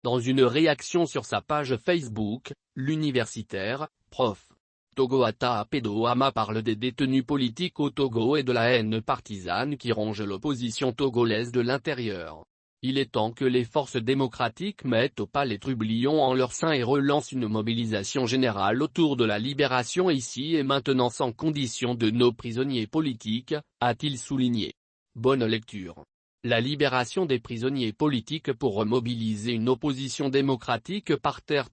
Dans une réaction sur sa page Facebook, l'universitaire, Prof. Togoata Apedoama parle des détenus politiques au Togo et de la haine partisane qui ronge l'opposition togolaise de l'intérieur. Il est temps que les forces démocratiques mettent au pas les trublions en leur sein et relancent une mobilisation générale autour de la libération ici et maintenant sans condition de nos prisonniers politiques, a-t-il souligné. Bonne lecture. La libération des prisonniers politiques pour remobiliser une opposition démocratique par terre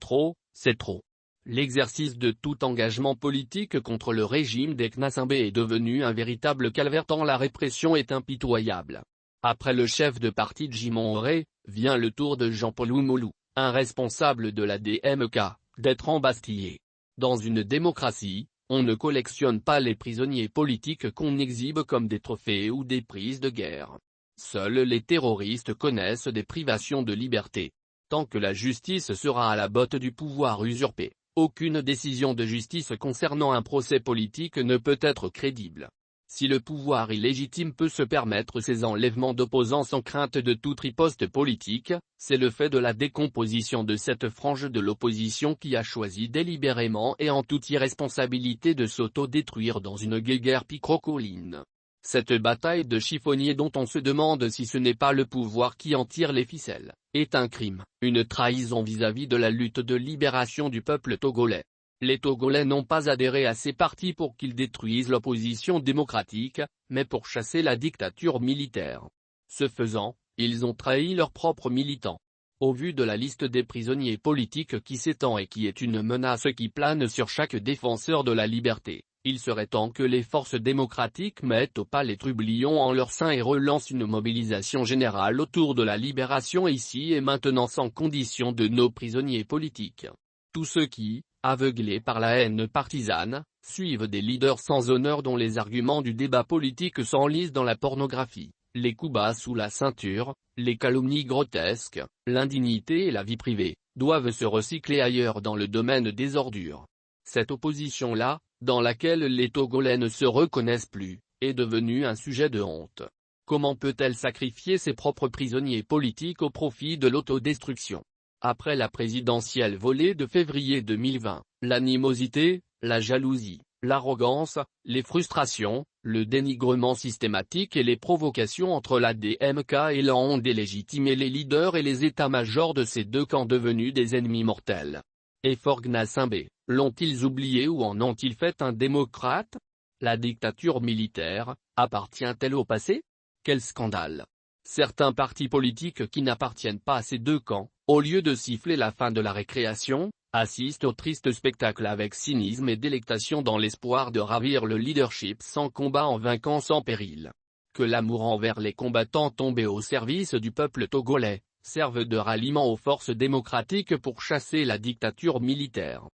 c'est trop. L'exercice de tout engagement politique contre le régime des Knassembé est devenu un véritable calvaire tant la répression est impitoyable. Après le chef de parti Djimon Oré, vient le tour de Jean-Paul Oumoulou, un responsable de la DMK, d'être embastillé. Dans une démocratie, on ne collectionne pas les prisonniers politiques qu'on exhibe comme des trophées ou des prises de guerre. Seuls les terroristes connaissent des privations de liberté. Tant que la justice sera à la botte du pouvoir usurpé, aucune décision de justice concernant un procès politique ne peut être crédible. Si le pouvoir illégitime peut se permettre ces enlèvements d'opposants sans crainte de toute riposte politique, c'est le fait de la décomposition de cette frange de l'opposition qui a choisi délibérément et en toute irresponsabilité de s'auto-détruire dans une guéguerre picrocoline. Cette bataille de chiffonnier dont on se demande si ce n'est pas le pouvoir qui en tire les ficelles, est un crime, une trahison vis-à-vis de la lutte de libération du peuple togolais. Les Togolais n'ont pas adhéré à ces partis pour qu'ils détruisent l'opposition démocratique, mais pour chasser la dictature militaire. Ce faisant, ils ont trahi leurs propres militants. Au vu de la liste des prisonniers politiques qui s'étend et qui est une menace qui plane sur chaque défenseur de la liberté, il serait temps que les forces démocratiques mettent au pas les trublions en leur sein et relancent une mobilisation générale autour de la libération ici et maintenant sans condition de nos prisonniers politiques. Tous ceux qui, aveuglés par la haine partisane, suivent des leaders sans honneur dont les arguments du débat politique s'enlisent dans la pornographie, les coups bas sous la ceinture, les calomnies grotesques, l'indignité et la vie privée, doivent se recycler ailleurs dans le domaine des ordures. Cette opposition-là, dans laquelle les Togolais ne se reconnaissent plus, est devenue un sujet de honte. Comment peut-elle sacrifier ses propres prisonniers politiques au profit de l'autodestruction ? Après la présidentielle volée de février 2020, l'animosité, la jalousie, l'arrogance, les frustrations, le dénigrement systématique et les provocations entre la DMK et la honte délégitimée les leaders et les états-majors de ces deux camps devenus des ennemis mortels. Et Faure Gnassingbé, l'ont-ils oublié ou en ont-ils fait un démocrate? La dictature militaire, appartient-elle au passé? Quel scandale! Certains partis politiques qui n'appartiennent pas à ces deux camps, au lieu de siffler la fin de la récréation, assistent au triste spectacle avec cynisme et délectation dans l'espoir de ravir le leadership sans combat en vainquant sans péril. Que l'amour envers les combattants tombés au service du peuple togolais serve de ralliement aux forces démocratiques pour chasser la dictature militaire.